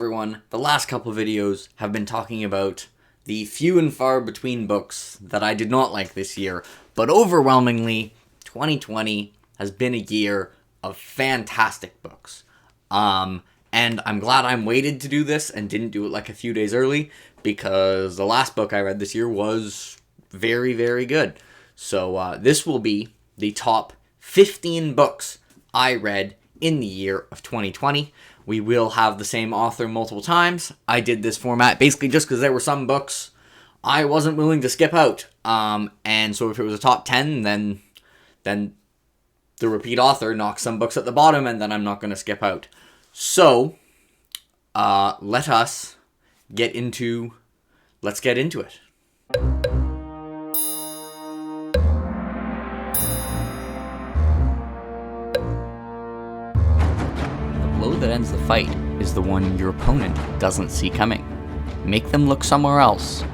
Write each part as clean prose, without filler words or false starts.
Everyone, the last couple of videos have been talking about the few and far between books that I did not like this year, but overwhelmingly, 2020 has been a year of fantastic books. And I'm glad I'm waited to do this and didn't do it like a few days early, because the last book I read this year was very, very good. So this will be the top 15 books I read in the year of 2020. We will have the same author multiple times. I did this format basically just because there were some books I wasn't willing to skip out. And so if it was a top 10, then the repeat author knocks some books at the bottom, and then I'm not going to skip out. So, let's get into it. The blow that ends the fight is the one your opponent doesn't see coming. Make them look somewhere else,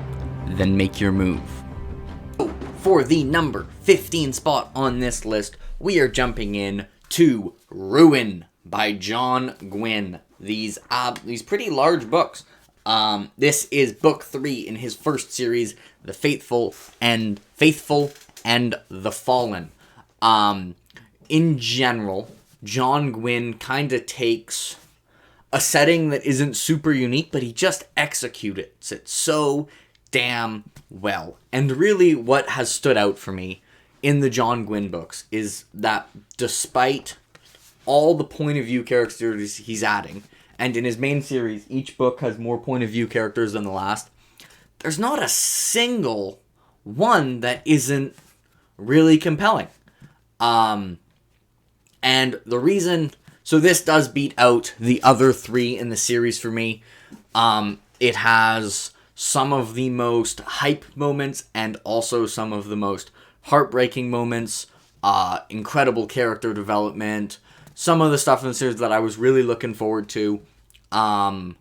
then make your move. For the number 15 spot on this list, we are jumping in to Ruin by John Gwynne. These pretty large books. This is book 3 in his first series, The Faithful and the Fallen. In general, John Gwynne kind of takes a setting that isn't super unique, but he just executes it so damn well. And really what has stood out for me in the John Gwynne books is that despite all the point of view characters he's adding, and in his main series, each book has more point of view characters than the last, there's not a single one that isn't really compelling. And the reason, so this does beat out the other 3 in the series for me. It has some of the most hype moments and also some of the most heartbreaking moments, incredible character development, some of the stuff in the series that I was really looking forward to. A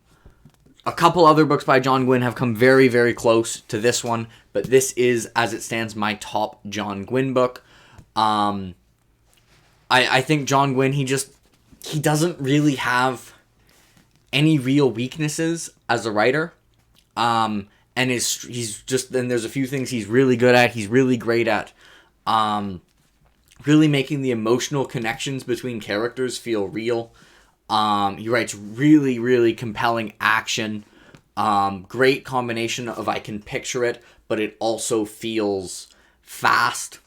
couple other books by John Gwynne have come very, very close to this one, but this is, as it stands, my top John Gwynne book. I think John Gwynne, he doesn't really have any real weaknesses as a writer. And there's a few things he's really good at. He's really great at really making the emotional connections between characters feel real. He writes really, really compelling action. Great combination of I can picture it, but it also feels fast.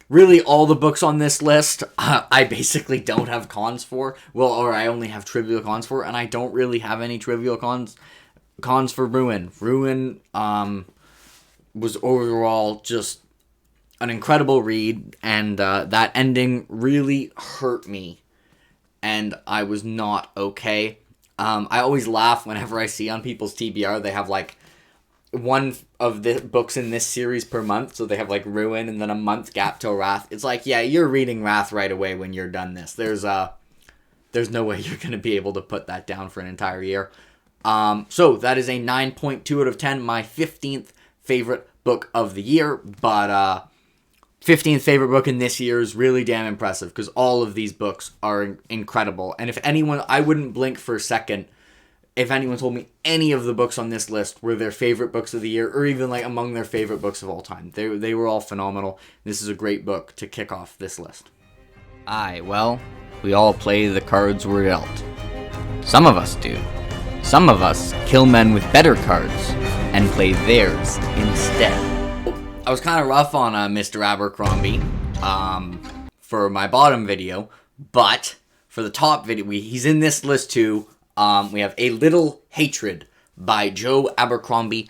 Really, all the books on this list, I basically don't have cons for. Or I only have trivial cons for, and I don't really have any trivial cons for Ruin. Ruin was overall just an incredible read, and that ending really hurt me, and I was not okay. I always laugh whenever I see on people's TBR, they have like one of the books in this series per month, so they have like Ruin and then a month gap till Wrath. It's like, yeah, you're reading Wrath right away when you're done this. There's no way you're going to be able to put that down for an entire year. So that is a 9.2 out of 10, my 15th favorite book of the year, but 15th favorite book in this year is really damn impressive, because all of these books are incredible. And if anyone, I wouldn't blink for a second if anyone told me any of the books on this list were their favorite books of the year, or even like among their favorite books of all time. They were all phenomenal. This is a great book to kick off this list. Well, we all play the cards we're dealt. Some of us do. Some of us kill men with better cards and play theirs instead. I was kind of rough on Mr. Abercrombie for my bottom video, but for the top video, he's in this list too. We have A Little Hatred by Joe Abercrombie,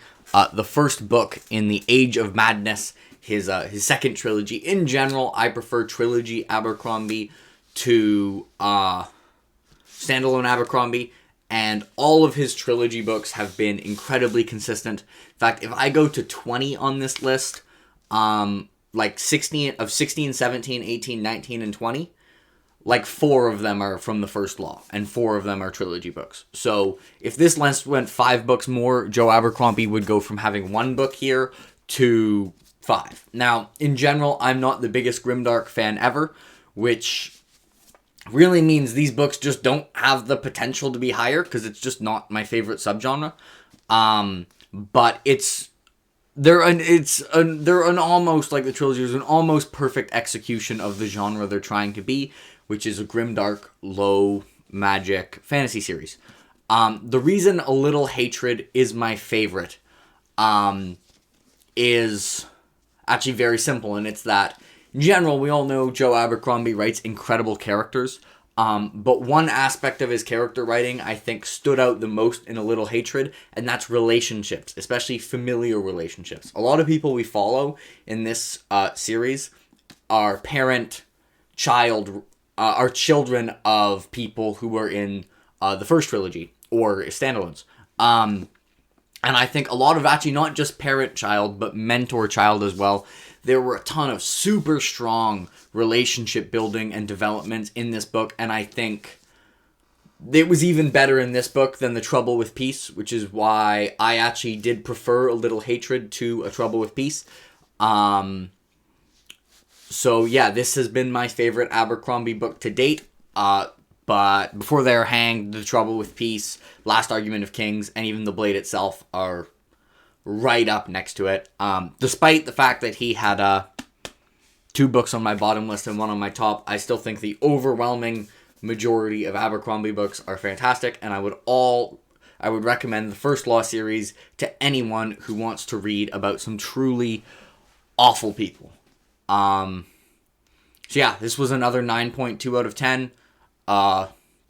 the first book in the Age of Madness, his second trilogy. In general, I prefer trilogy Abercrombie to standalone Abercrombie, and all of his trilogy books have been incredibly consistent. In fact, if I go to 20 on this list, like 16, 17, 18, 19, and 20, like 4 of them are from the first law, and 4 of them are trilogy books. So if this list went 5 books more, Joe Abercrombie would go from having 1 book here to 5. Now, in general, I'm not the biggest grimdark fan ever, which really means these books just don't have the potential to be higher because it's just not my favorite subgenre. But they're an almost, like the trilogy is an almost perfect execution of the genre they're trying to be, which is a grimdark, low magic fantasy series. The reason A Little Hatred is my favorite is actually very simple, and it's that in general, we all know Joe Abercrombie writes incredible characters, but one aspect of his character writing I think stood out the most in A Little Hatred, and that's relationships, especially familial relationships. A lot of people we follow in this series are are children of people who were in the first trilogy or standalones. And I think a lot of actually not just parent-child, but mentor-child as well. There were a ton of super strong relationship building and development in this book, and I think it was even better in this book than The Trouble with Peace, which is why I actually did prefer A Little Hatred to A Trouble with Peace. So yeah, this has been my favorite Abercrombie book to date. But Before They're Hanged, The Trouble with Peace, Last Argument of Kings, and even The Blade itself are right up next to it. Despite the fact that he had 2 books on my bottom list and 1 on my top, I still think the overwhelming majority of Abercrombie books are fantastic, and I would recommend the First Law series to anyone who wants to read about some truly awful people. So yeah, this was another 9.2 out of 10.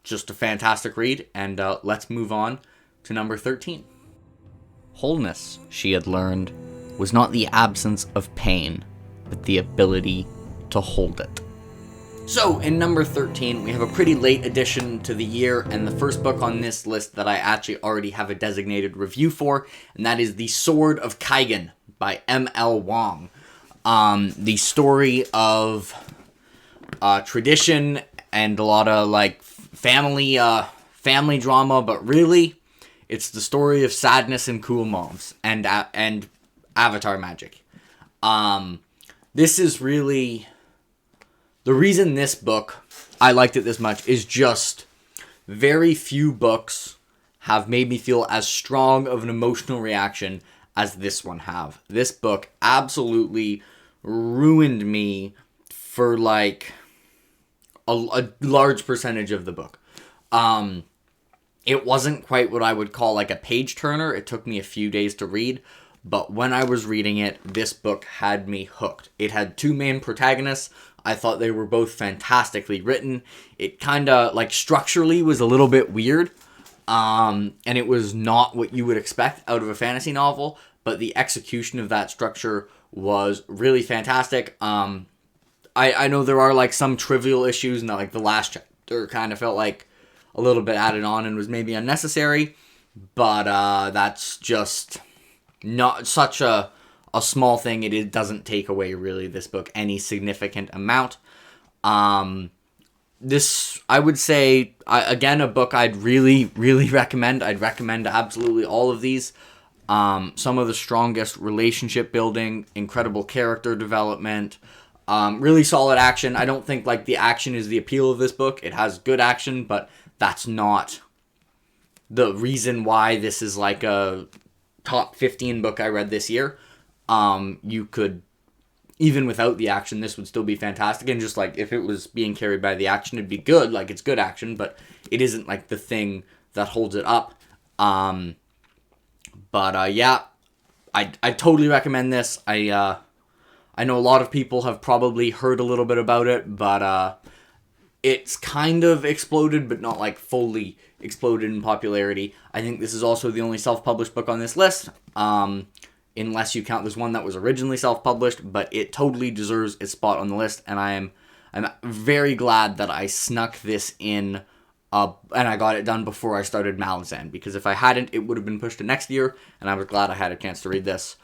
Just a fantastic read, and let's move on to number 13. Wholeness, she had learned, was not the absence of pain, but the ability to hold it. So, in number 13, we have a pretty late addition to the year, and the first book on this list that I actually already have a designated review for, and that is The Sword of Kaigan by M.L. Wong. The story of tradition and a lot of like family drama, but really, it's the story of sadness and cool moms and Avatar magic. This is really the reason this book I liked it this much is just very few books have made me feel as strong of an emotional reaction as this one have. This book absolutely ruined me for like a large percentage of the book. It wasn't quite what I would call like a page turner. It took me a few days to read, but when I was reading it, this book had me hooked. It had 2 main protagonists. I thought they were both fantastically written. It kind of like structurally was a little bit weird, and it was not what you would expect out of a fantasy novel, but the execution of that structure was really fantastic. I know there are like some trivial issues, and that like the last chapter kind of felt like a little bit added on and was maybe unnecessary, but that's just not such a small thing. It doesn't take away really this book any significant amount. This, I would say, again, a book I'd really, really recommend. I'd recommend absolutely all of these. Some of the strongest relationship building, incredible character development, really solid action. I don't think like the action is the appeal of this book. It has good action, but that's not the reason why this is like a top 15 book I read this year. You could, even without the action, this would still be fantastic. And just like if it was being carried by the action, it'd be good. Like it's good action, but it isn't like the thing that holds it up. Yeah, I totally recommend this. I know a lot of people have probably heard a little bit about it, but it's kind of exploded, but not like fully exploded in popularity. I think this is also the only self-published book on this list, unless you count this one that was originally self-published, but it totally deserves its spot on the list, and I'm very glad that I snuck this in, and I got it done before I started Malazan, because if I hadn't, it would have been pushed to next year, and I was glad I had a chance to read this.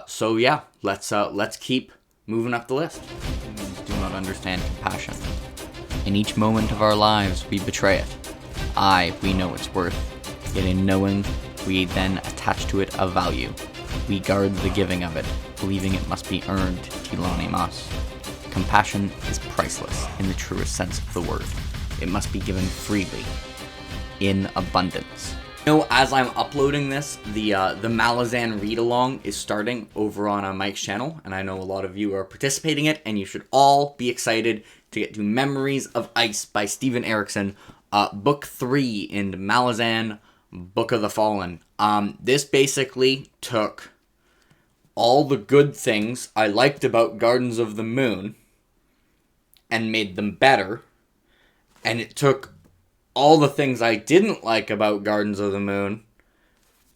So yeah, let's keep moving up the list. Humans do not understand compassion. In each moment of our lives, we betray it. We know its worth, yet in knowing, we then attach to it a value. We guard the giving of it, believing it must be earned tilane mas. Compassion is priceless in the truest sense of the word. it must be given freely, in abundance. As I'm uploading this, the Malazan read-along is starting over on Mike's channel, and I know a lot of you are participating in it, and you should all be excited to get to Memories of Ice by Steven Erikson, Book 3 in Malazan, Book of the Fallen. This basically took all the good things I liked about Gardens of the Moon and made them better, and it took all the things I didn't like about Gardens of the Moon,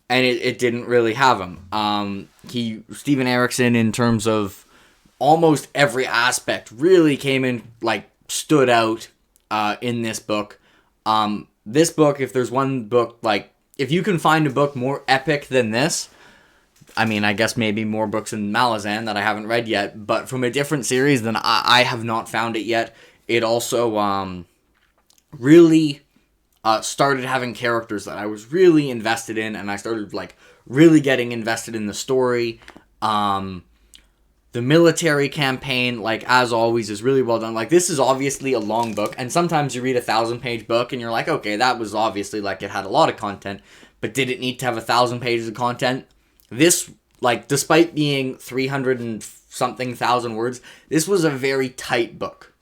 and it didn't really have them. Steven Erikson, in terms of almost every aspect, really came in, stood out in this book. This book, if there's one book, if you can find a book more epic than this, I mean, I guess maybe more books in Malazan that I haven't read yet, but from a different series, then I have not found it yet. It also really started having characters that I was really invested in, and I started really getting invested in the story. The military campaign, as always, is really well done. This is obviously a long book, and sometimes you read a 1,000-page book and you're like, okay, that was obviously it had a lot of content, but did it need to have 1,000 pages of content? This, despite being 300 and something thousand words, this was a very tight book.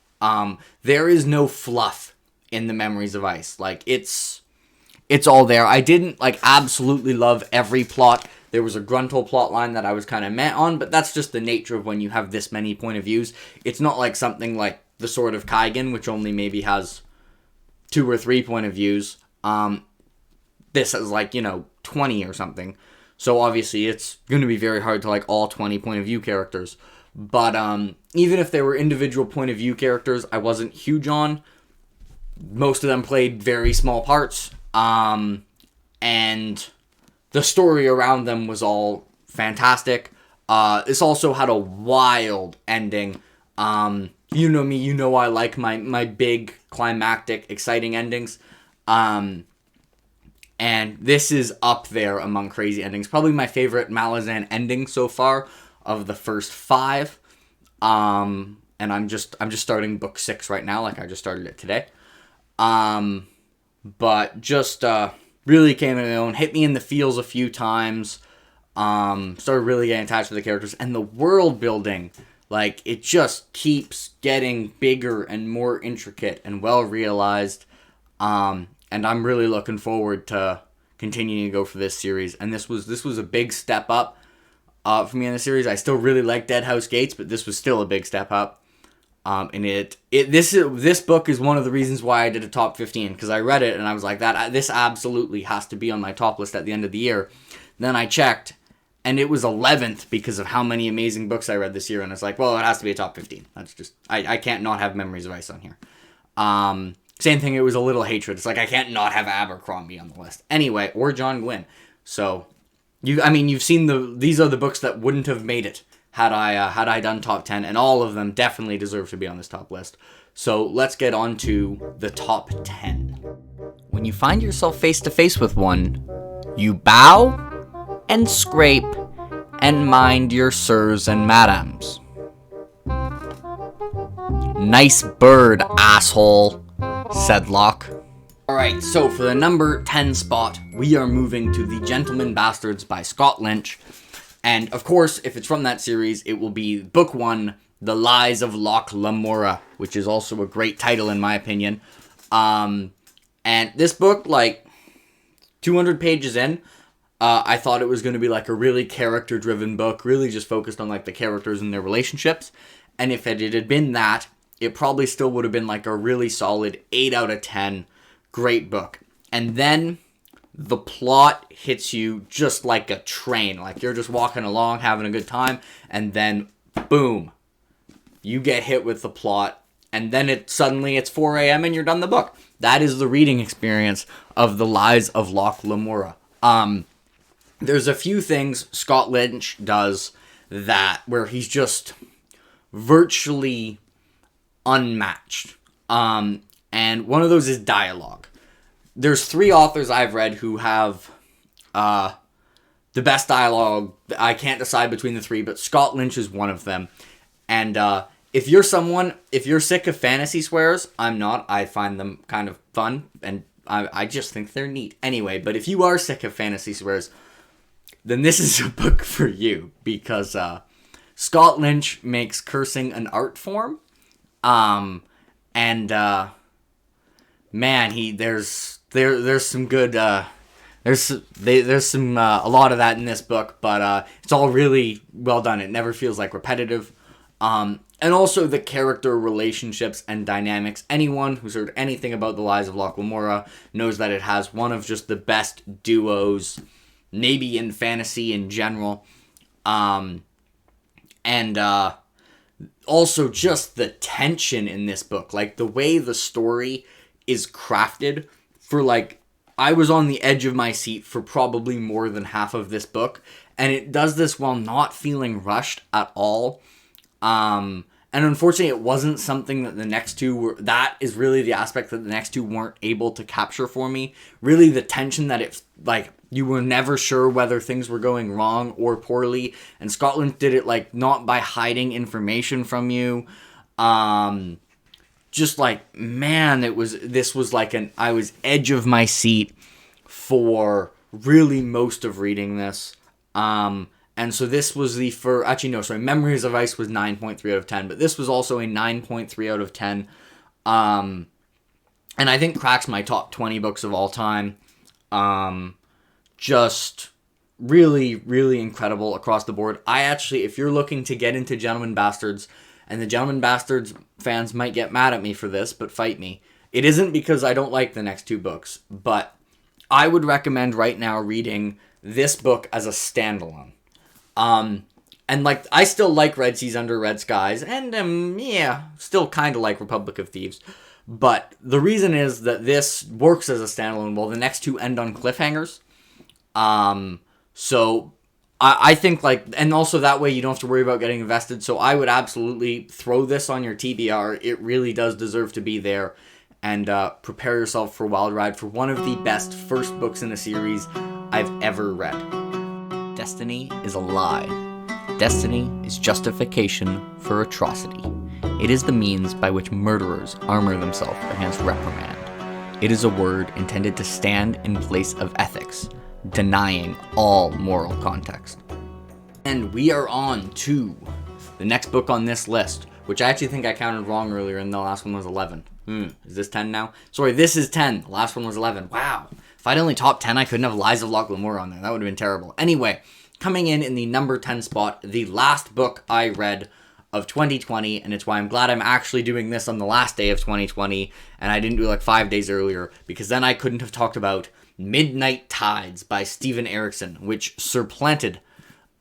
There is no fluff in the Memories of Ice. It's all there. I didn't, absolutely love every plot. There was a Gruntle plot line that I was kind of meh on, but that's just the nature of when you have this many point of views. It's not like something like The Sword of Kaigan, which only maybe has 2 or 3 point of views. This has, 20 or something. So obviously it's going to be very hard to like all 20 point of view characters. But even if they were individual point of view characters, I wasn't huge on. Most of them played very small parts. And the story around them was all fantastic. This also had a wild ending. You know me, you know I like my big, climactic, exciting endings. And this is up there among crazy endings. Probably my favorite Malazan ending so far of the first 5. And I'm just starting book 6 right now, I just started it today. But just really came in my own, hit me in the feels a few times. Started really getting attached to the characters and the world building. It just keeps getting bigger and more intricate and well realized. And I'm really looking forward to continuing to go for this series. And this was a big step up for me in the series. I still really like Deadhouse Gates, but this was still a big step up. And this book is one of the reasons why I did a top 15, because I read it and I was like, this absolutely has to be on my top list at the end of the year. Then I checked, and it was 11th because of how many amazing books I read this year. And it's like, well, it has to be a top 15. That's just, I can't not have Memories of Ice on here. Same thing, it was A Little Hatred. It's I can't not have Abercrombie on the list. Anyway, or John Gwynne. So, you've seen these are the books that wouldn't have made it had I done top 10, and all of them definitely deserve to be on this top list. So, let's get on to the top 10. When you find yourself face to face with one, you bow and scrape and mind your sirs and madams. Nice bird, asshole, said Locke. Alright, so for the number 10 spot, we are moving to The Gentleman Bastards by Scott Lynch. And, of course, if it's from that series, it will be Book 1, The Lies of Locke Lamora, which is also a great title in my opinion. And this book, 200 pages in, I thought it was going to be a really character-driven book, really just focused on the characters and their relationships. And if it had been that, it probably still would have been a really solid 8 out of 10. Great book. And then the plot hits you just like a train. You're just walking along, having a good time, and then boom, you get hit with the plot, and then suddenly it's 4 a.m. and you're done the book. That is the reading experience of The Lies of Locke Lamora. There's a few things Scott Lynch does where he's just virtually unmatched. And one of those is dialogue. There's 3 authors I've read who have the best dialogue. I can't decide between the 3, but Scott Lynch is one of them. And if you're sick of fantasy swears, I'm not. I find them kind of fun, and I just think they're neat. Anyway, but if you are sick of fantasy swears, then this is a book for you, because Scott Lynch makes cursing an art form. Man, there's some good there's some a lot of that in this book, but it's all really well done. It never feels like repetitive. And also the character relationships and dynamics. Anyone who's heard anything about The Lies of Locke Lamora knows that it has one of just the best duos, maybe in fantasy in general. Also just the tension in this book. Like, the way the story is crafted for, like, I was on the edge of my seat for probably more than half of this book. And it does this while not feeling rushed at all. And unfortunately, it wasn't something that the next two were. That is really the aspect that the next two weren't able to capture for me. Really, the tension that it, like, you were never sure whether things were going wrong or poorly. And Scott Lynch did it, like, not by hiding information from you. Just like, man, I was edge of my seat for really most of reading this. And so this was Memories of Ice was 9.3 out of 10, but this was also a 9.3 out of 10. And I think cracks my top 20 books of all time. Just really, really incredible across the board. If you're looking to get into Gentleman Bastards, and the Gentleman Bastards fans might get mad at me for this, but fight me. It isn't because I don't like the next two books, but I would recommend right now reading this book as a standalone. And like, I still like Red Seas Under Red Skies, and still kind of like Republic of Thieves. But the reason is that this works as a standalone, while the next two end on cliffhangers. So I think, like, and also that way you don't have to worry about getting invested. So I would absolutely throw this on your TBR. It really does deserve to be there. And prepare yourself for a wild ride for one of the best first books in a series I've ever read. Destiny is a lie. Destiny is justification for atrocity. It is the means by which murderers armor themselves against reprimand. It is a word intended to stand in place of ethics, denying all moral context. And we are on to the next book on this list, which I actually think I counted wrong earlier, and the last one was 11. Is this 10 now? Sorry, this is 10. The last one was 11. Wow. If I'd only top 10, I couldn't have Lies of Locke Lamora on there. That would have been terrible. Anyway, coming in the number 10 spot, the last book I read of 2020, and it's why I'm glad I'm actually doing this on the last day of 2020, and I didn't do it like 5 days earlier, because then I couldn't have talked about Midnight Tides by Steven Erikson, which supplanted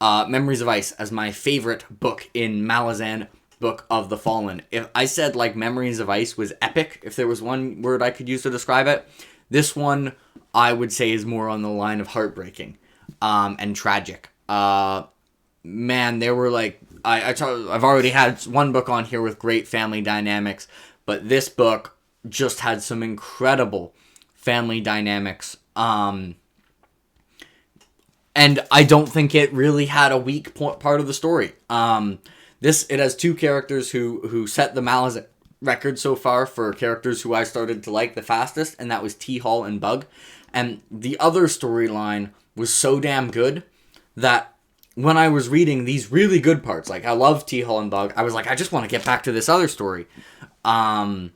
Memories of Ice as my favorite book in Malazan Book of the Fallen. If I said, like, Memories of Ice was epic, if there was one word I could use to describe it, this one I would say is more on the line of heartbreaking and tragic. Man, there were, like, I've already had one book on here with great family dynamics, but this book just had some incredible family dynamics. And I don't think it really had a weak part of the story. It has two characters who set the Malazan record so far for characters who I started to like the fastest, and that was T-Hall and Bug. And the other storyline was so damn good that when I was reading these really good parts, like, I love T-Hall and Bug, I was like, I just want to get back to this other story. And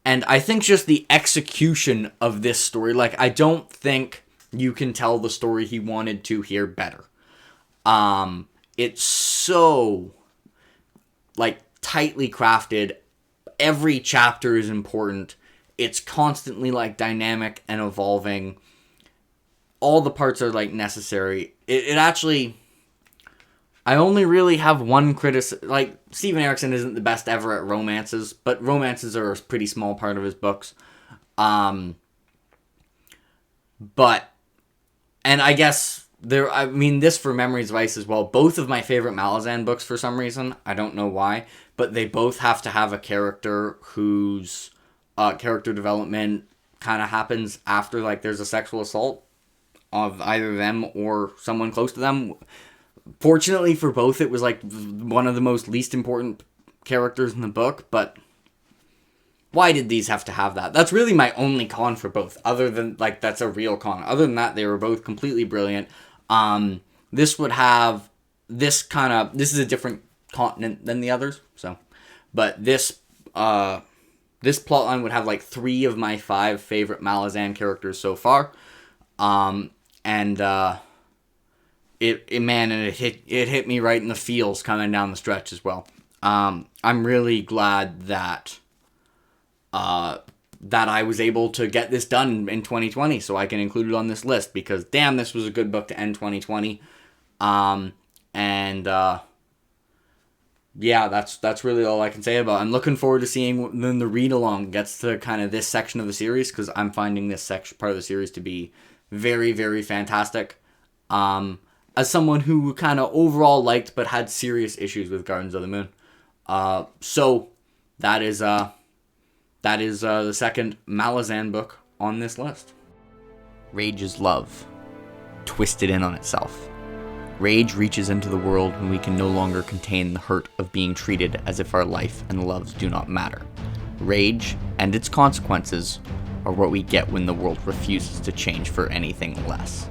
I think just the execution of this story, like, I don't think you can tell the story he wanted to here better. It's so, like, tightly crafted. Every chapter is important. It's constantly, like, dynamic and evolving. All the parts are, like, necessary. It actually, I only really have one criticism. Like, Steven Erikson isn't the best ever at romances, but romances are a pretty small part of his books. And I guess this for Memories of Ice as well. Both of my favorite Malazan books, for some reason, I don't know why, but they both have to have a character whose character development kind of happens after, like, there's a sexual assault of either them or someone close to them. Fortunately for both, it was, like, one of the most least important characters in the book, but why did these have to have that? That's really my only con for both, other than, like, that's a real con. Other than that, they were both completely brilliant. This would have this is a different continent than the others, so, but this plotline would have, like, 3 of my 5 favorite Malazan characters so far, it hit me right in the feels coming down the stretch as well. I'm really glad that I was able to get this done in 2020, so I can include it on this list, because damn, this was a good book to end 2020. Yeah, that's really all I can say about it. I'm looking forward to seeing when the read-along gets to kind of this section of the series, because I'm finding this part of the series to be very, very fantastic. As someone who kind of overall liked but had serious issues with Gardens of the Moon. So that is the second Malazan book on this list. Rage is love, twisted in on itself. Rage reaches into the world when we can no longer contain the hurt of being treated as if our life and loves do not matter. Rage and its consequences are what we get when the world refuses to change for anything less.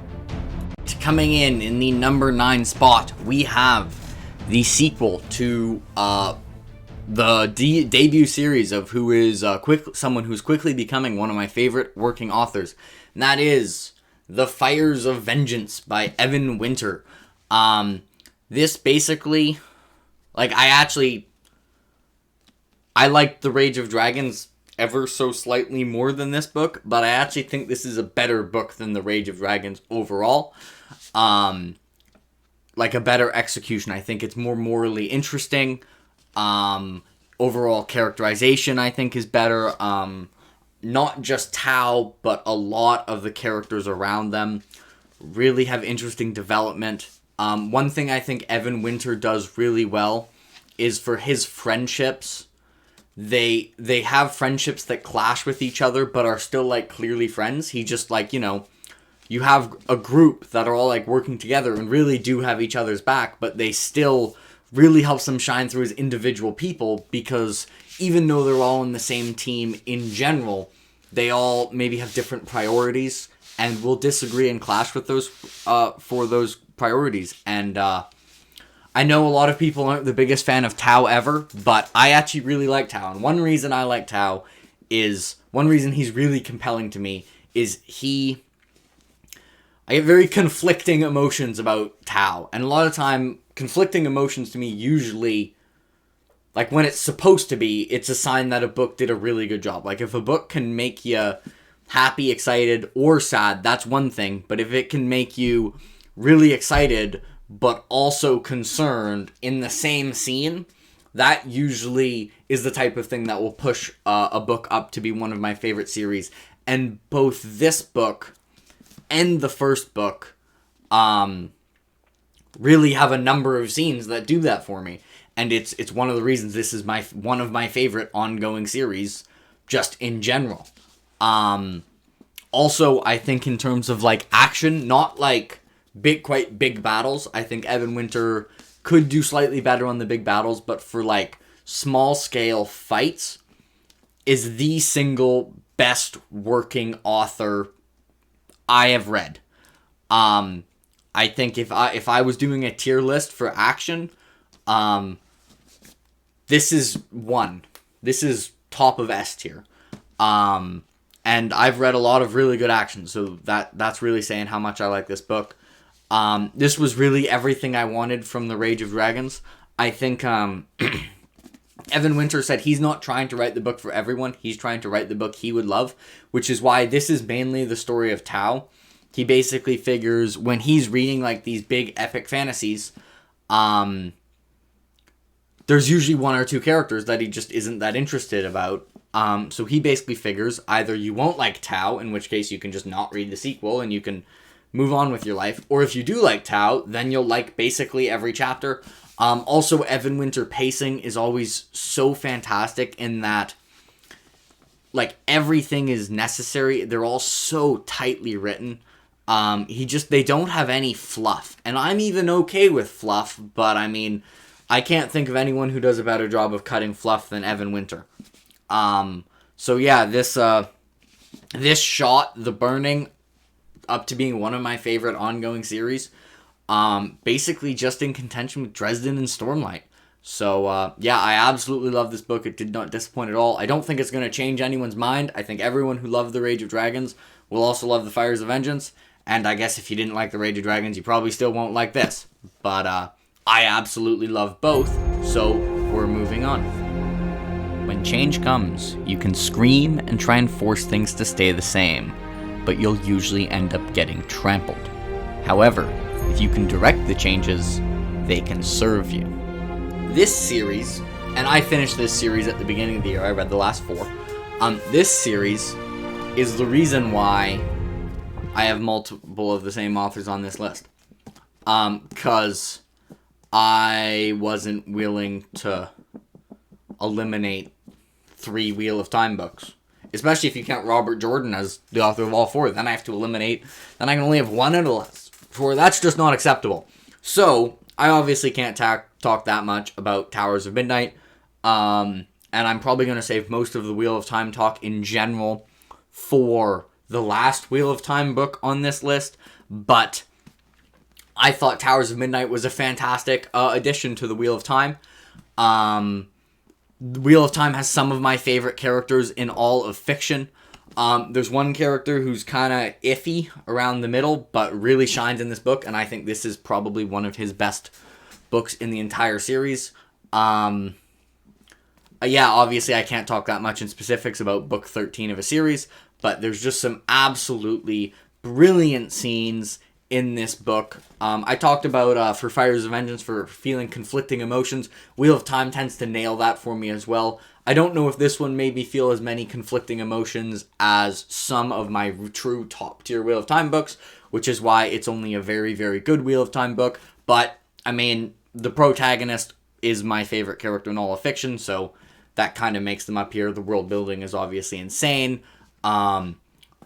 Coming in the number 9 spot, we have the sequel to the debut series of someone who's quickly becoming one of my favorite working authors, and that is The Fires of Vengeance by Evan Winter. This basically, like, I liked The Rage of Dragons ever so slightly more than this book, but I actually think this is a better book than The Rage of Dragons overall. Like, a better execution. I think it's more morally interesting. Overall characterization, I think, is better. Not just Tao, but a lot of the characters around them really have interesting development. One thing I think Evan Winter does really well is for his friendships. They have friendships that clash with each other, but are still, like, clearly friends. He just, like, you have a group that are all, like, working together and really do have each other's back, but they still really helps them shine through as individual people, because even though they're all in the same team in general, they all maybe have different priorities and will disagree and clash with those for those priorities. And I know a lot of people aren't the biggest fan of Tao ever, but I actually really like Tao. And one reason I like Tao is, one reason he's really compelling to me is I get very conflicting emotions about Tao. And a lot of time, conflicting emotions to me usually, like, when it's supposed to be, it's a sign that a book did a really good job. Like, if a book can make you happy, excited, or sad, that's one thing. But if it can make you really excited, but also concerned in the same scene, that usually is the type of thing that will push a book up to be one of my favorite series. And both this book and the first book really have a number of scenes that do that for me. And it's one of the reasons this is one of my favorite ongoing series, just in general. Also, I think in terms of, like, action, not like quite big battles, I think Evan Winter could do slightly better on the big battles, but for, like, small scale fights, is the single best working author I have read. I think if I was doing a tier list for action, this is one. This is top of S tier. And I've read a lot of really good action, so that's really saying how much I like this book. This was really everything I wanted from The Rage of Dragons. I think Evan Winter said he's not trying to write the book for everyone. He's trying to write the book he would love, which is why this is mainly the story of Tao. He basically figures when he's reading, like, these big epic fantasies, there's usually one or two characters that he just isn't that interested about. So he basically figures either you won't like Tao, in which case you can just not read the sequel and you can move on with your life, or if you do like Tao, then you'll like basically every chapter. Also, Evan Winter pacing is always so fantastic in that, like, everything is necessary. They're all so tightly written. They don't have any fluff. And I'm even okay with fluff, but I mean, I can't think of anyone who does a better job of cutting fluff than Evan Winter. So yeah, this shot The Burning up to being one of my favorite ongoing series. Basically just in contention with Dresden and Stormlight. So, yeah, I absolutely love this book. It did not disappoint at all. I don't think it's going to change anyone's mind. I think everyone who loved The Rage of Dragons will also love The Fires of Vengeance. And I guess if you didn't like The Rage of Dragons, you probably still won't like this. But, I absolutely love both. So, we're moving on. When change comes, you can scream and try and force things to stay the same, but you'll usually end up getting trampled. However, if you can direct the changes, they can serve you. This series, and I finished this series at the beginning of the year, I read the last 4. This series is the reason why I have multiple of the same authors on this list. Because I wasn't willing to eliminate 3 Wheel of Time books. Especially if you count Robert Jordan as the author of all 4. Then I have to eliminate, then I can only have 1 out of less. That's just not acceptable. So, I obviously can't talk that much about Towers of Midnight. And I'm probably going to save most of the Wheel of Time talk in general for the last Wheel of Time book on this list. But I thought Towers of Midnight was a fantastic addition to the Wheel of Time. The Wheel of Time has some of my favorite characters in all of fiction. There's one character who's kind of iffy around the middle, but really shines in this book, and I think this is probably one of his best books in the entire series. Yeah, obviously I can't talk that much in specifics about book 13 of a series, but there's just some absolutely brilliant scenes in this book. I talked about for Fires of Vengeance for feeling conflicting emotions. Wheel of Time tends to nail that for me as well. I don't know if this one made me feel as many conflicting emotions as some of my true top tier Wheel of Time books, which is why it's only a very, very good Wheel of Time book. But, I mean, the protagonist is my favorite character in all of fiction, so that kind of makes them up here. The world building is obviously insane.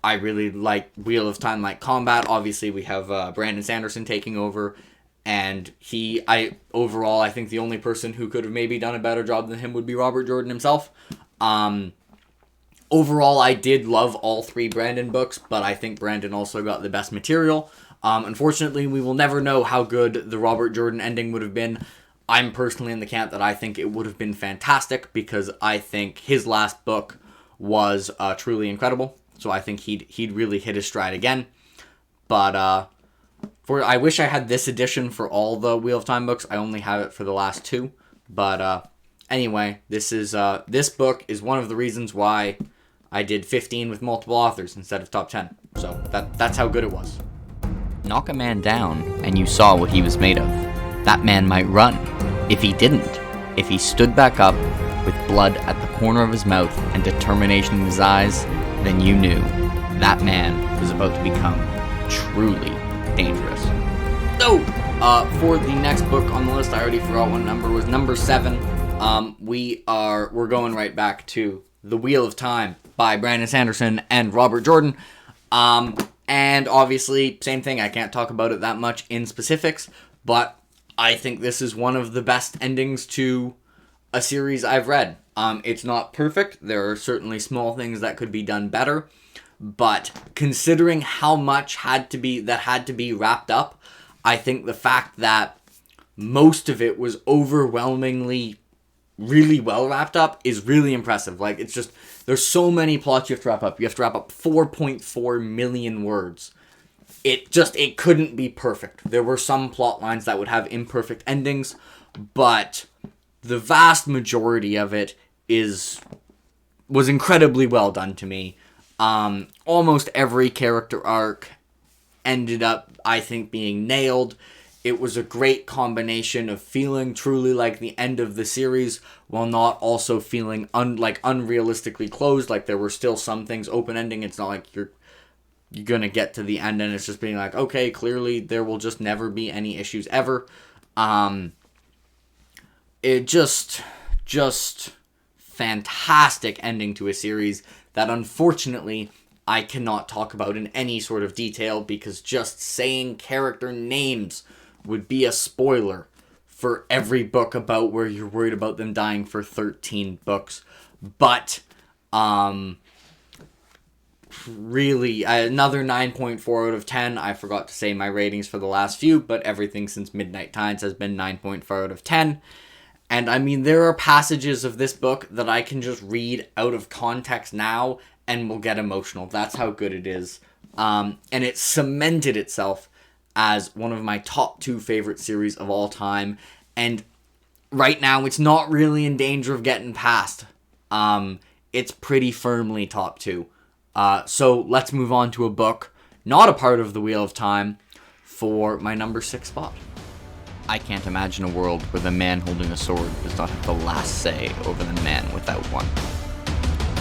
I really like Wheel of Time like combat. Obviously, we have Brandon Sanderson taking over, and overall, I think the only person who could have maybe done a better job than him would be Robert Jordan himself. Overall, I did love all 3 Brandon books, but I think Brandon also got the best material. Unfortunately, we will never know how good the Robert Jordan ending would have been. I'm personally in the camp that I think it would have been fantastic, because I think his last book was truly incredible. So I think he'd really hit his stride again. But I wish I had this edition for all the Wheel of Time books. I only have it for the last 2. But anyway, this book is one of the reasons why I did 15 with multiple authors instead of top 10. So that's how good it was. Knock a man down, and you saw what he was made of. That man might run. If he didn't, if he stood back up with blood at the corner of his mouth and determination in his eyes, then you knew that man was about to become truly dangerous. So, for the next book on the list, I already forgot what number was. Number 7. We're going right back to The Wheel of Time by Brandon Sanderson and Robert Jordan. And obviously, same thing. I can't talk about it that much in specifics, but I think this is one of the best endings to a series I've read. It's not perfect. There are certainly small things that could be done better, but considering how much had to be wrapped up, I think the fact that most of it was overwhelmingly really well wrapped up is really impressive. Like, it's just, there's so many plots you have to wrap up. You have to wrap up 4.4 million words. It couldn't be perfect. There were some plot lines that would have imperfect endings, but the vast majority of it was incredibly well done to me. Almost every character arc ended up, I think, being nailed. It was a great combination of feeling truly like the end of the series while not also feeling unrealistically closed. Like, there were still some things open-ending. It's not like you're gonna get to the end and it's just being like, okay, clearly there will just never be any issues ever. It just fantastic ending to a series that unfortunately I cannot talk about in any sort of detail, because just saying character names would be a spoiler for every book about where you're worried about them dying for 13 books. But, really, another 9.4 out of 10. I forgot to say my ratings for the last few, but everything since Midnight Tides has been 9.4 out of 10. And I mean, there are passages of this book that I can just read out of context now and will get emotional. That's how good it is. And it cemented itself as one of my top 2 favorite series of all time. And right now, it's not really in danger of getting past. It's pretty firmly top 2. So let's move on to a book not a part of the Wheel of Time for my number 6 spot. I can't imagine a world where the man holding a sword does not have the last say over the man without one.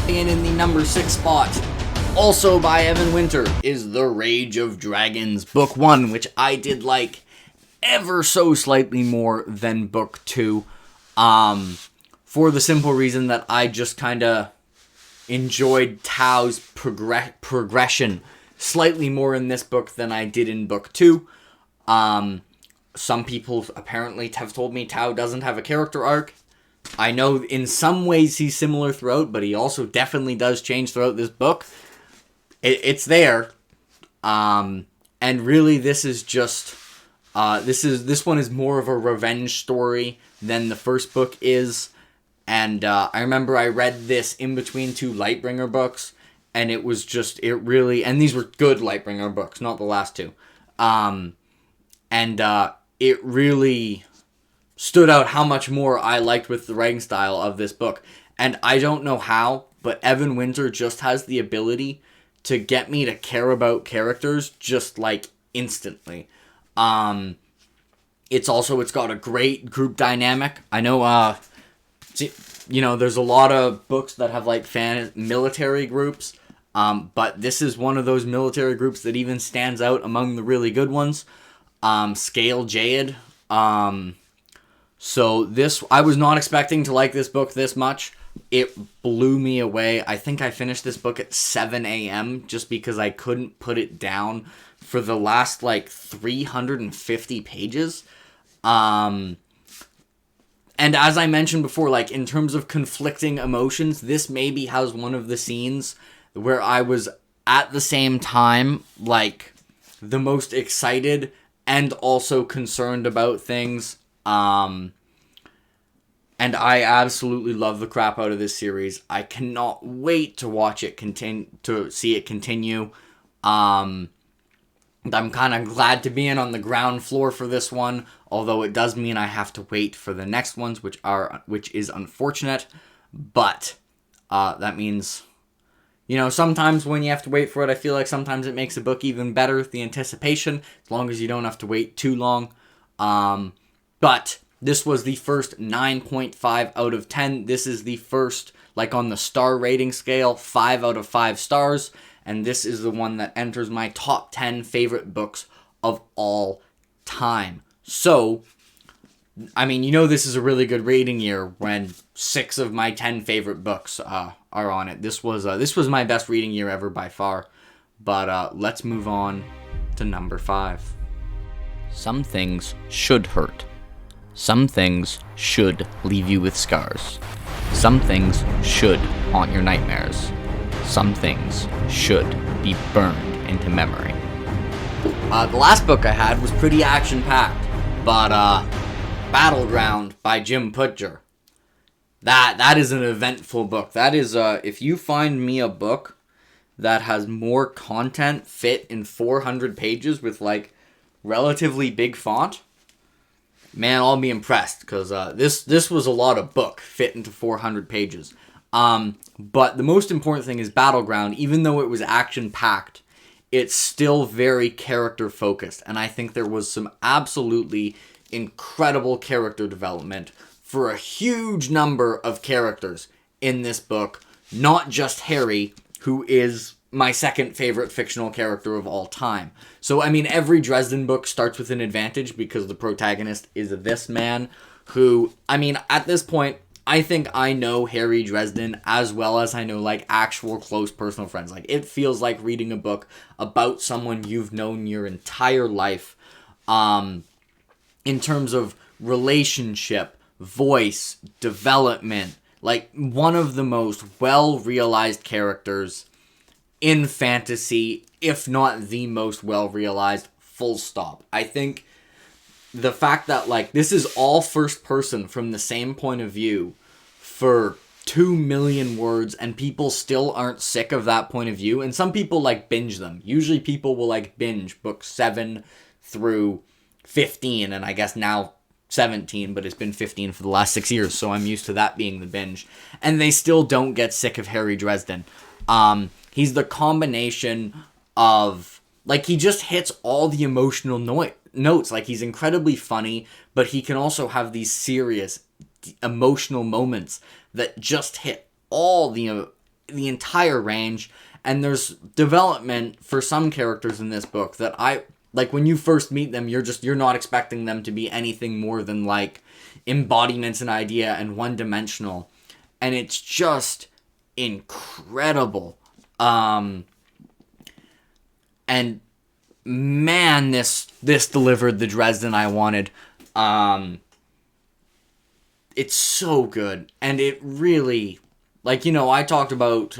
And in the number 6 spot, also by Evan Winter, is The Rage of Dragons, Book 1, which I did like ever so slightly more than Book 2, for the simple reason that I just kind of enjoyed Tao's progression slightly more in this book than I did in Book 2. Some people apparently have told me Tao doesn't have a character arc. I know in some ways he's similar throughout, but he also definitely does change throughout this book. It's there. And really this is just... this one is more of a revenge story than the first book is. And I remember I read this in between 2 Lightbringer books, and it was just, it really, and these were good Lightbringer books, not the last 2. It really stood out how much more I liked with the writing style of this book. And I don't know how, but Evan Winter just has the ability to get me to care about characters just like instantly. It's got a great group dynamic. I know, there's a lot of books that have like military groups, but this is one of those military groups that even stands out among the really good ones. Scale Jade. So this, I was not expecting to like this book this much. It blew me away. I think I finished this book at 7 a.m. just because I couldn't put it down for the last like 350 pages. And as I mentioned before, like in terms of conflicting emotions, this maybe has one of the scenes where I was at the same time like the most excited and also concerned about things. And I absolutely love the crap out of this series. I cannot wait to watch it see it continue. I'm kind of glad to be in on the ground floor for this one, although it does mean I have to wait for the next ones, which is unfortunate. But that means, sometimes when you have to wait for it, I feel like sometimes it makes a book even better, the anticipation, as long as you don't have to wait too long. But this was the first 9.5 out of 10. This is the first, like on the star rating scale, 5 out of 5 stars. And this is the one that enters my top 10 favorite books of all time. So, I mean, this is a really good rating year when 6 of my 10 favorite books are on it. This was my best reading year ever by far. But let's move on to number 5. Some things should hurt. Some things should leave you with scars. Some things should haunt your nightmares. Some things should be burned into memory. The last book I had was pretty action-packed, but Battleground by Jim Putcher. That is an eventful book. That is, if you find me a book that has more content fit in 400 pages with, like, relatively big font, man, I'll be impressed, because this was a lot of book fit into 400 pages. But the most important thing is Battleground, even though it was action-packed, it's still very character-focused, and I think there was some absolutely incredible character development for a huge number of characters in this book, not just Harry, who is my second favorite fictional character of all time. So, I mean, every Dresden book starts with an advantage because the protagonist is this man who, I mean, at this point, I think I know Harry Dresden as well as I know, like, actual close personal friends. Like, it feels like reading a book about someone you've known your entire life, in terms of relationship, voice, development, like one of the most well-realized characters in fantasy, if not the most well-realized, full stop. I think the fact that, like, this is all first person from the same point of view for 2 million words, and people still aren't sick of that point of view, and some people, like, binge them. Usually people will, like, binge books 7 through 15, and I guess now 17, but it's been 15 for the last 6 years, so I'm used to that being the binge. And they still don't get sick of Harry Dresden. He's the combination of, like, he just hits all the emotional notes. Like, he's incredibly funny, but he can also have these serious, emotional moments that just hit all the entire range. And there's development for some characters in this book that like, when you first meet them, you're not expecting them to be anything more than, like, embodiments and idea and one-dimensional. And it's just incredible. And man, this delivered the Dresden I wanted. It's so good. And it really, like, you know, I talked about,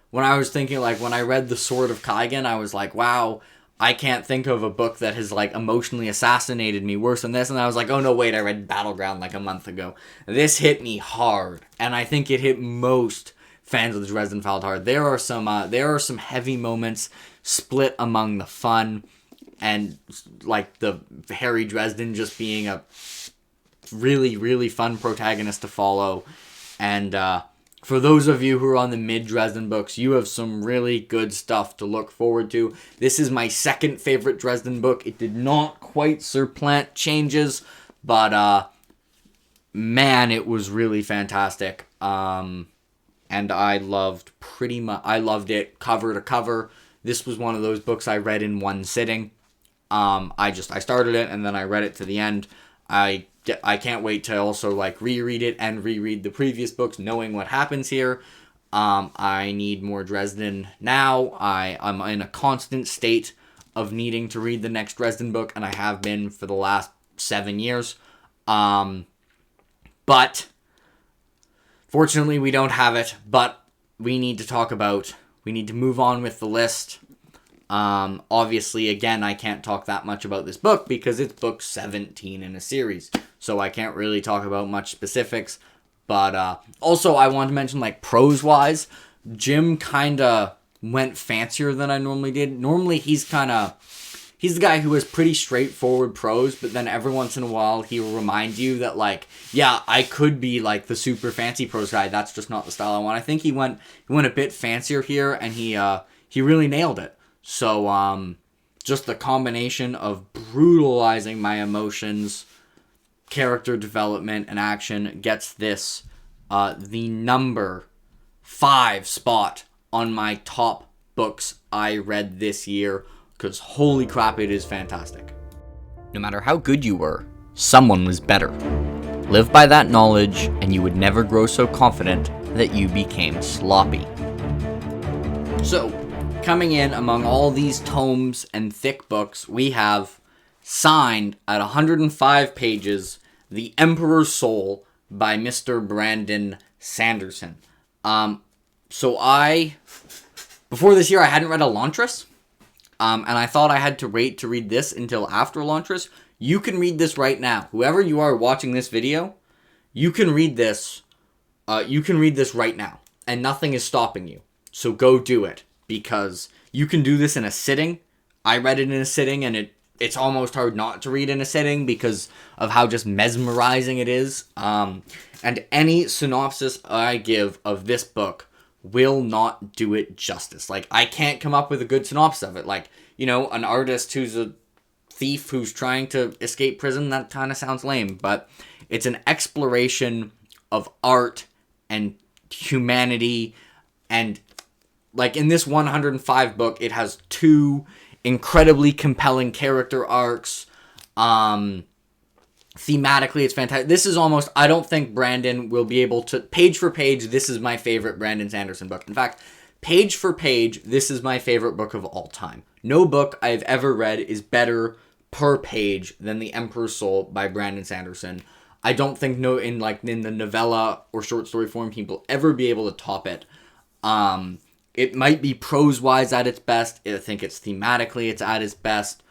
when I was thinking, like, when I read The Sword of Kaigen, I was like, wow, I can't think of a book that has, like, emotionally assassinated me worse than this. And I was like, oh no, wait, I read Battleground like a month ago. This hit me hard. And I think it hit most fans of the Dresden Files hard. There are some heavy moments split among the fun and, like, the Harry Dresden just being a really, really fun protagonist to follow. And for those of you who are on the mid-Dresden books, you have some really good stuff to look forward to. This is my second favorite Dresden book. It did not quite supplant Changes, but man, it was really fantastic. And I loved it cover to cover. This was one of those books I read in one sitting. I started it and then I read it to the end. I can't wait to also, like, reread it and reread the previous books, knowing what happens here. I need more Dresden now. I'm in a constant state of needing to read the next Dresden book, and I have been for the last 7 years. But fortunately, we don't have it. But we need to move on with the list. Obviously, again, I can't talk that much about this book because it's book 17 in a series. So I can't really talk about much specifics. But also, I want to mention, like, prose-wise, Jim kind of went fancier than I normally did. Normally, he's the guy who has pretty straightforward prose, but then every once in a while, he'll remind you that, like, yeah, I could be, like, the super fancy prose guy. That's just not the style I want. I think he went a bit fancier here, and he really nailed it. So, just the combination of brutalizing my emotions, character development, and action gets this the number 5 spot on my top books I read this year, because holy crap, it is fantastic. No matter how good you were, someone was better. Live by that knowledge, and you would never grow so confident that you became sloppy. So, coming in among all these tomes and thick books, we have, signed at 105 pages, The Emperor's Soul by Mr. Brandon Sanderson. Before this year, I hadn't read Elantris, and I thought I had to wait to read this until after Elantris. You can read this right now. Whoever you are watching this video, you can read this. You can read this right now, and nothing is stopping you. So go do it, because you can do this in a sitting. I read it in a sitting, and it's almost hard not to read in a sitting because of how just mesmerizing it is. And any synopsis I give of this book will not do it justice. Like, I can't come up with a good synopsis of it. Like, you know, an artist who's a thief who's trying to escape prison, that kind of sounds lame. But it's an exploration of art and humanity. And, like, in this 105 book, it has 2 incredibly compelling character arcs. Thematically, it's fantastic. This is almost, I don't think Brandon will be able to, page for page, this is my favorite Brandon Sanderson book. In fact, page for page, this is my favorite book of all time. No book I've ever read is better per page than The Emperor's Soul by Brandon Sanderson. I don't think in the novella or short story form people ever be able to top it. It might be prose-wise at its best. I think it's thematically it's at its best.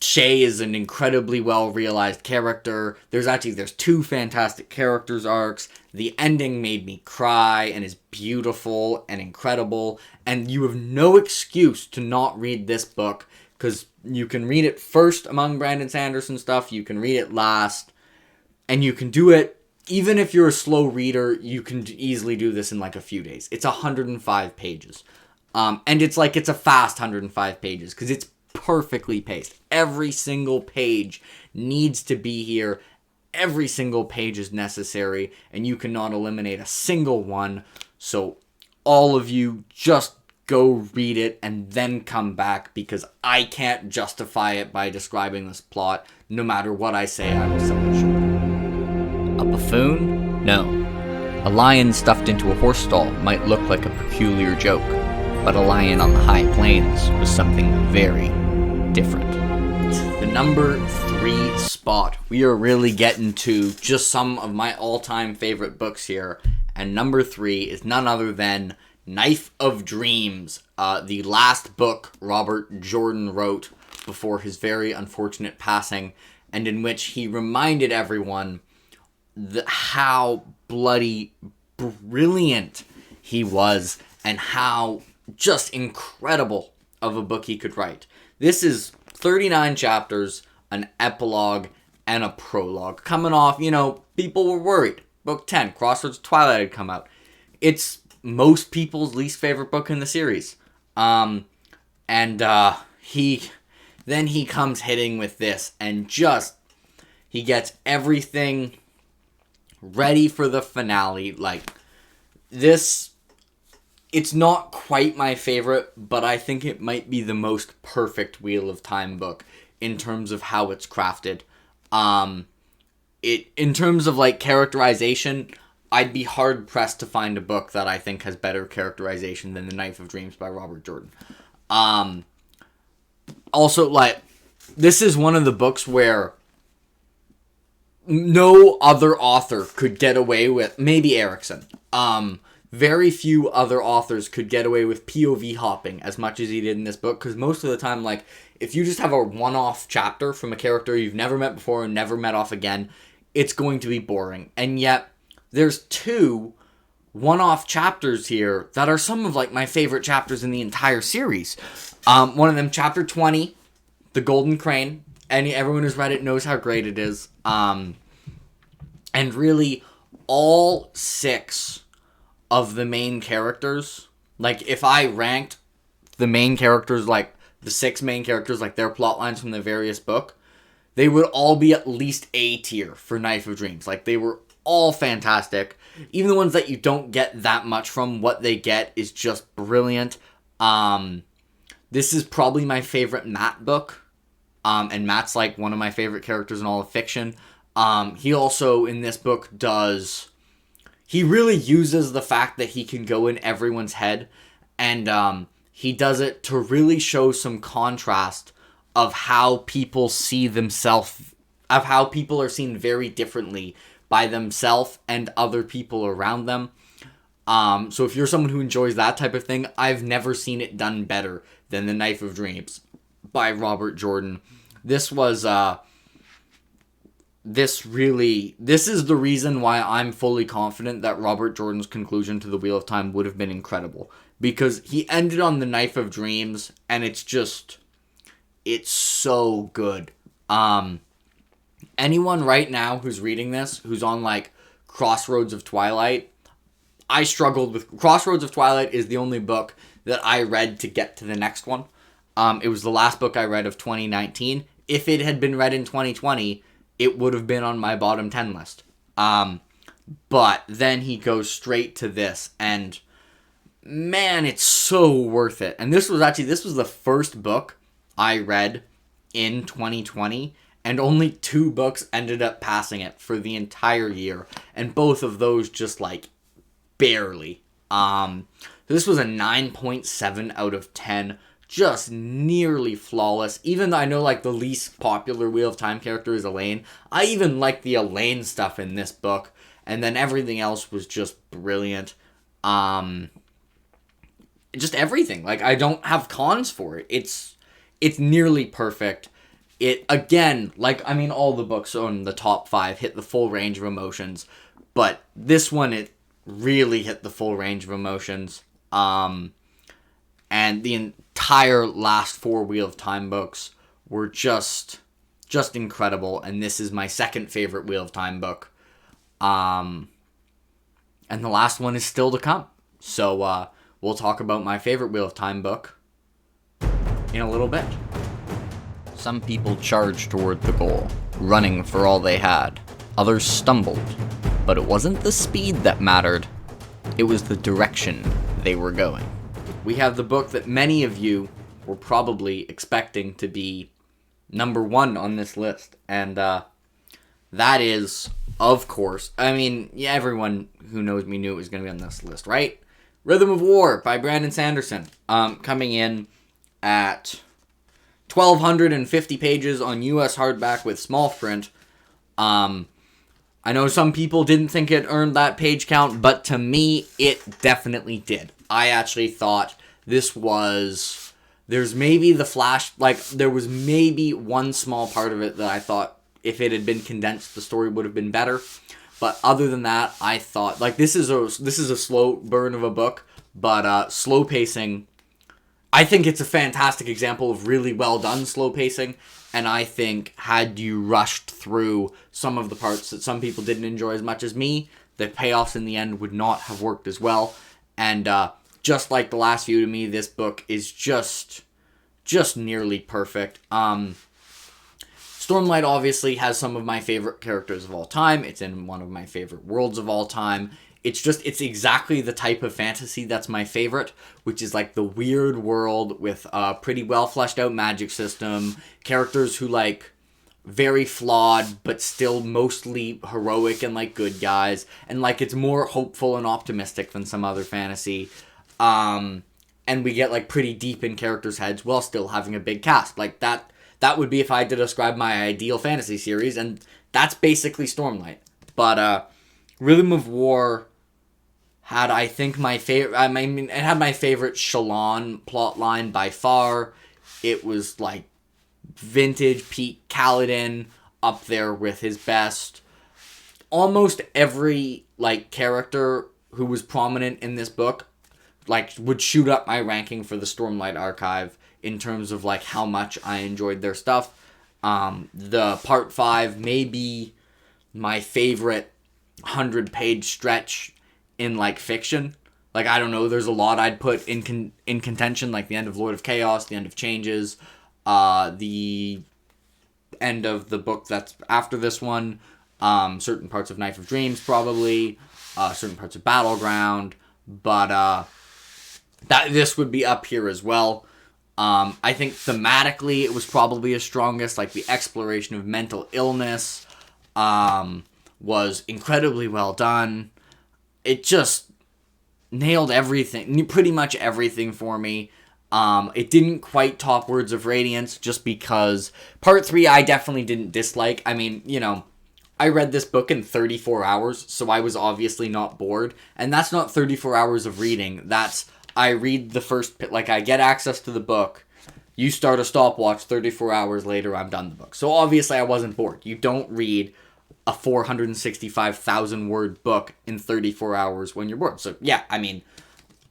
Shay is an incredibly well-realized character. There's two fantastic characters arcs. The ending made me cry and is beautiful and incredible. And you have no excuse to not read this book, because you can read it first among Brandon Sanderson stuff. You can read it last. And you can do it, even if you're a slow reader, you can easily do this in like a few days. It's 105 pages. And it's a fast 105 pages, because it's perfectly paced. Every single page needs to be here. Every single page is necessary, and you cannot eliminate a single one. So all of you, just go read it and then come back, because I can't justify it by describing this plot. No matter what I say, I will sell it short. A buffoon? No. A lion stuffed into a horse stall might look like a peculiar joke, but a lion on the high plains was something very different. The number 3 spot. We are really getting to just some of my all-time favorite books here, and number 3 is none other than Knife of Dreams, the last book Robert Jordan wrote before his very unfortunate passing, and in which he reminded everyone how bloody brilliant he was and how just incredible of a book he could write. This is 39 chapters, an epilogue, and a prologue. Coming off, people were worried. Book 10, Crossroads of Twilight, had come out. It's most people's least favorite book in the series. He comes hitting with this, and he gets everything ready for the finale. It's not quite my favorite, but I think it might be the most perfect Wheel of Time book in terms of how it's crafted. In terms of characterization, I'd be hard pressed to find a book that I think has better characterization than The Knife of Dreams by Robert Jordan. Also, this is one of the books where no other author could get away with, maybe Erickson. Very few other authors could get away with POV hopping as much as he did in this book, because most of the time, if you just have a one-off chapter from a character you've never met before and never met off again, it's going to be boring. And yet, there's 2 one-off chapters here that are some of, my favorite chapters in the entire series. One of them, chapter 20, The Golden Crane. Everyone who's read it knows how great it is. And really, all 6 of the main characters, if I ranked the main characters, the 6 main characters, their plot lines from the various book, they would all be at least A tier for Knife of Dreams. They were all fantastic. Even the ones that you don't get that much from, what they get is just brilliant. This is probably my favorite Matt book. And Matt's one of my favorite characters in all of fiction. He also, in this book, he really uses the fact that he can go in everyone's head, and he does it to really show some contrast of how people see themselves, of how people are seen very differently by themselves and other people around them. So if you're someone who enjoys that type of thing, I've never seen it done better than The Knife of Dreams by Robert Jordan. This was, this is the reason why I'm fully confident that Robert Jordan's conclusion to The Wheel of Time would have been incredible. Because he ended on The Knife of Dreams, and it's so good. Anyone right now who's reading this, who's on, Crossroads of Twilight, I struggled with... Crossroads of Twilight is the only book that I read to get to the next one. It was the last book I read of 2019. If it had been read in 2020... it would have been on my bottom 10 list. But then he goes straight to this, and man, it's so worth it. And this was the first book I read in 2020, and only 2 books ended up passing it for the entire year, and both of those just barely. This was a 9.7 out of 10 just nearly flawless. Even though I know, like, the least popular Wheel of Time character is Elaine, I even like the Elaine stuff in this book. And then everything else was just brilliant. Just everything. Like, I don't have cons for it. It's nearly perfect. It, again, like, I mean, all the books on the top 5 hit the full range of emotions. But this one, it really hit the full range of emotions. And the entire last 4 Wheel of Time books were just incredible. And this is my second favorite Wheel of Time book. And the last one is still to come. So, we'll talk about my favorite Wheel of Time book in a little bit. Some people charged toward the goal, running for all they had. Others stumbled, but it wasn't the speed that mattered. It was the direction they were going. We have the book that many of you were probably expecting to be number 1 on this list. And that is, of course, I mean, yeah, everyone who knows me knew it was going to be on this list, right? Rhythm of War by Brandon Sanderson. Coming in at 1,250 pages on US hardback with small print. I know some people didn't think it earned that page count, but to me, it definitely did. I actually thought this was... There's maybe the flash... Like, there was maybe one small part of it that I thought if it had been condensed, the story would have been better. But other than that, I thought... Like, this is a slow burn of a book, but slow pacing... I think it's a fantastic example of really well done slow pacing, and I think had you rushed through some of the parts that some people didn't enjoy as much as me, the payoffs in the end would not have worked as well. And just like the last few to me, this book is just nearly perfect. Stormlight obviously has some of my favorite characters of all time. It's in one of my favorite worlds of all time. It's exactly the type of fantasy that's my favorite, which is like the weird world with a pretty well fleshed out magic system, characters who like very flawed but still mostly heroic and like good guys, and like it's more hopeful and optimistic than some other fantasy. And we get like pretty deep in characters' heads while still having a big cast. Like that would be if I had to describe my ideal fantasy series, and that's basically Stormlight. But Rhythm of War had, I think, my favorite... I mean, it had my favorite Shallan plotline by far. It was, like, vintage Pete Kaladin up there with his best. Almost every, like, character who was prominent in this book, like, would shoot up my ranking for the Stormlight Archive in terms of, like, how much I enjoyed their stuff. The Part 5 may be my favorite 100-page stretch in, like, fiction. Like, I don't know, there's a lot I'd put in contention, like the end of Lord of Chaos, the end of Changes, the end of the book that's after this one, certain parts of Knife of Dreams, probably, certain parts of Battleground, but this would be up here as well. I think thematically it was probably his strongest, like the exploration of mental illness was incredibly well done. It just nailed everything, pretty much everything for me. It didn't quite top Words of Radiance just because Part 3 I definitely didn't dislike. I mean, you know, I read this book in 34 hours, so I was obviously not bored. And that's not 34 hours of reading. That's, I read the first, like, I get access to the book, you start a stopwatch, 34 hours later I'm done the book. So obviously I wasn't bored. You don't read a 465,000 word book in 34 hours when you're bored. So yeah, I mean,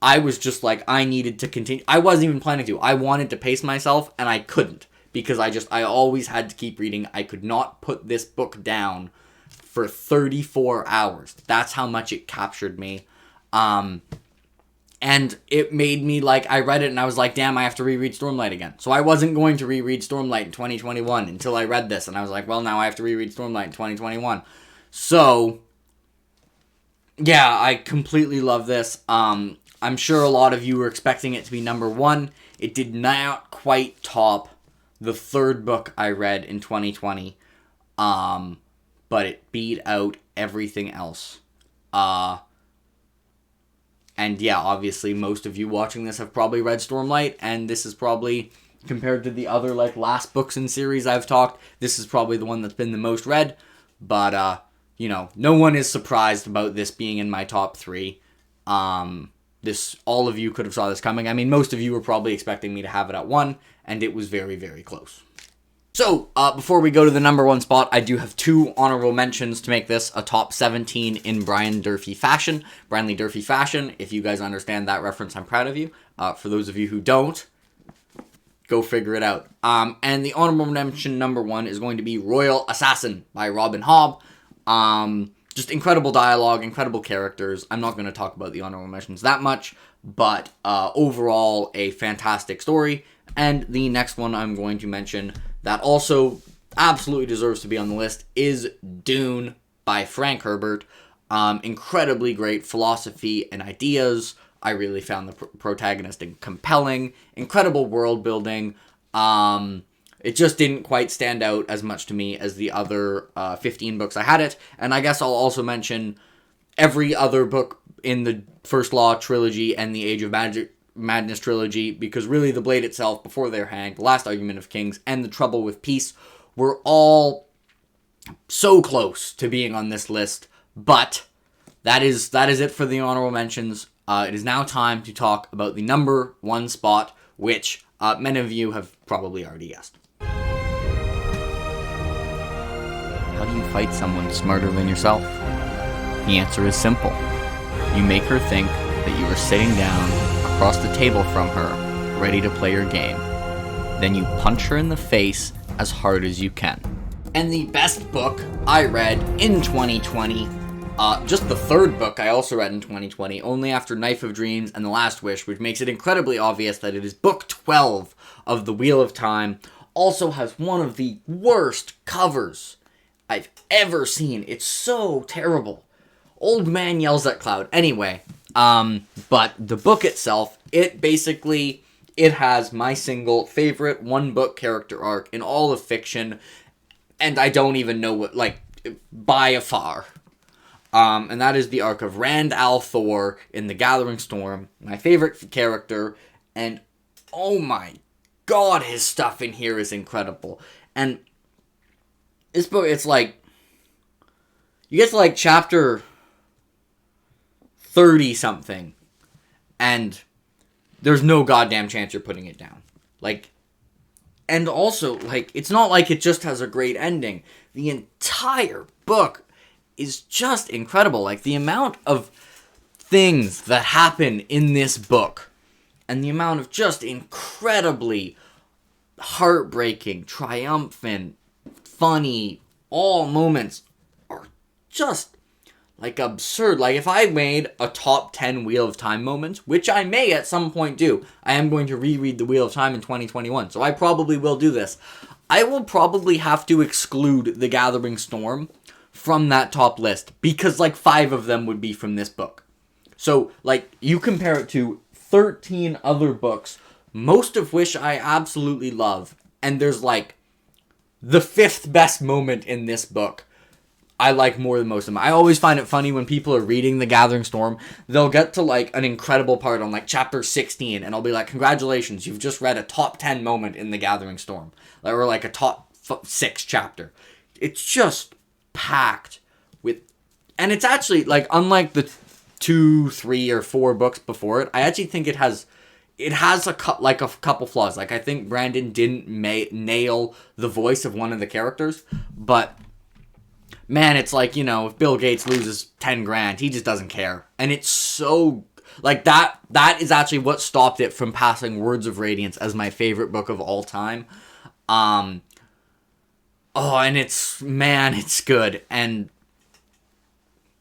I was just like, I needed to continue. I wasn't even planning to. I wanted to pace myself, and I couldn't. Because I always had to keep reading. I could not put this book down for 34 hours. That's how much it captured me. And it made me, like, I read it and I was like, damn, I have to reread Stormlight again. So I wasn't going to reread Stormlight in 2021 until I read this. And I was like, well, now I have to reread Stormlight in 2021. So, yeah, I completely love this. I'm sure a lot of you were expecting it to be number 1. It did not quite top the third book I read in 2020. But it beat out everything else. And yeah, obviously most of you watching this have probably read Stormlight, and this is probably, compared to the other like last books in series I've talked, this is probably the one that's been the most read. But you know, no one is surprised about this being in my top 3. This, all of you could have saw this coming. I mean, most of you were probably expecting me to have it at 1, and it was very, very close. So, before we go to the number 1 spot, I do have 2 honorable mentions to make this a top 17 in Brian Durfee fashion. Brian Lee Durfee fashion, if you guys understand that reference, I'm proud of you. For those of you who don't, go figure it out. And the honorable mention number 1 is going to be Royal Assassin by Robin Hobb. Just incredible dialogue, incredible characters. I'm not going to talk about the honorable mentions that much, but overall, a fantastic story. And the next one I'm going to mention that also absolutely deserves to be on the list is Dune by Frank Herbert. Incredibly great philosophy and ideas. I really found the protagonist compelling. Incredible world building. It just didn't quite stand out as much to me as the other 15 books I had it. And I guess I'll also mention every other book in the First Law trilogy and the Age of Madness trilogy, because really The Blade itself, Before They're Hanged, The Last Argument of Kings, and The Trouble with Peace were all so close to being on this list. But that is it for the honorable mentions. It is now time to talk about the number 1 spot, which many of you have probably already guessed. How do you fight someone smarter than yourself? The answer is simple. You make her think that you are sitting down across the table from her, ready to play your game. Then you punch her in the face as hard as you can. And the best book I read in 2020, just the third book I also read in 2020, only after Knife of Dreams and The Last Wish, which makes it incredibly obvious that it is book 12 of The Wheel of Time, also has one of the worst covers I've ever seen. It's so terrible. Old man yells at cloud. Anyway, but the book itself, it has my single favorite one-book character arc in all of fiction, and I don't even know what, like, by a far. And that is the arc of Rand al'Thor in The Gathering Storm, my favorite character, and oh my god, his stuff in here is incredible. And this book, it's like, you get to like chapter 30-something, and there's no goddamn chance you're putting it down. Like, and also, like, it's not like it just has a great ending. The entire book is just incredible. Like, the amount of things that happen in this book, and the amount of just incredibly heartbreaking, triumphant, funny, all moments are just, like, absurd. Like, if I made a top 10 Wheel of Time moments, which I may at some point do, I am going to reread The Wheel of Time in 2021, so I probably will do this. I will probably have to exclude The Gathering Storm from that top list, because, like, 5 of them would be from this book. So, like, you compare it to 13 other books, most of which I absolutely love, and there's, like, the 5th best moment in this book I like more than most of them. I always find it funny when people are reading The Gathering Storm, they'll get to, like, an incredible part on, like, chapter 16, and I'll be like, congratulations, you've just read a top 10 moment in The Gathering Storm. Or, like, a top 6 chapter. It's just packed with, and it's actually, like, unlike the 2, 3, or 4 books before it, I actually think it has a couple flaws. Like, I think Brandon didn't nail the voice of one of the characters, but man, it's like, you know, if Bill Gates loses 10 grand, he just doesn't care. And it's so, like, that is actually what stopped it from passing Words of Radiance as my favorite book of all time. And it's good. And,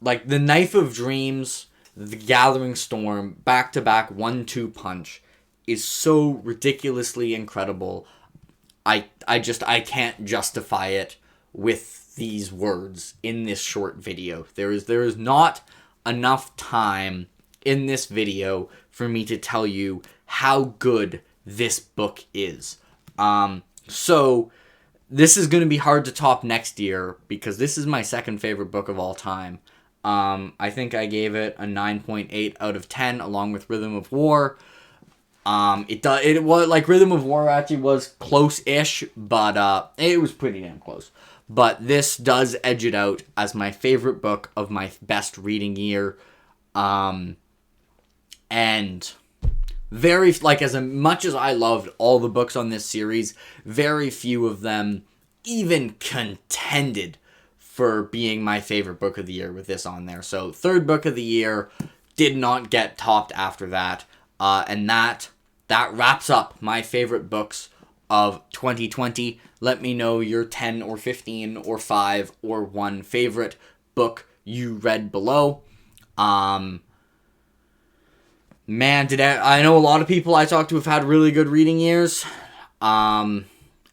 like, The Knife of Dreams, The Gathering Storm, back-to-back 1-2 punch is so ridiculously incredible. I can't justify it with these words in this short video. There is not enough time in this video for me to tell you how good this book is. So this is going to be hard to top next year, because this is my second favorite book of all time. I think I gave it a 9.8 out of 10, along with Rhythm of War. It was like Rhythm of War actually was close-ish, but it was pretty damn close. But this does edge it out as my favorite book of my best reading year. And very, like, as much as I loved all the books on this series, very few of them even contended for being my favorite book of the year with this on there. So, third book of the year did not get topped after that. And that wraps up my favorite books of 2020. Let me know your 10 or 15 or 5 or 1 favorite book you read below. Man, I know a lot of people I talked to have had really good reading years. And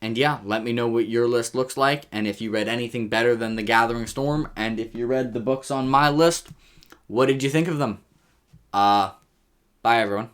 yeah, let me know what your list looks like, and if you read anything better than The Gathering Storm, and if you read the books on my list, what did you think of them? Bye everyone.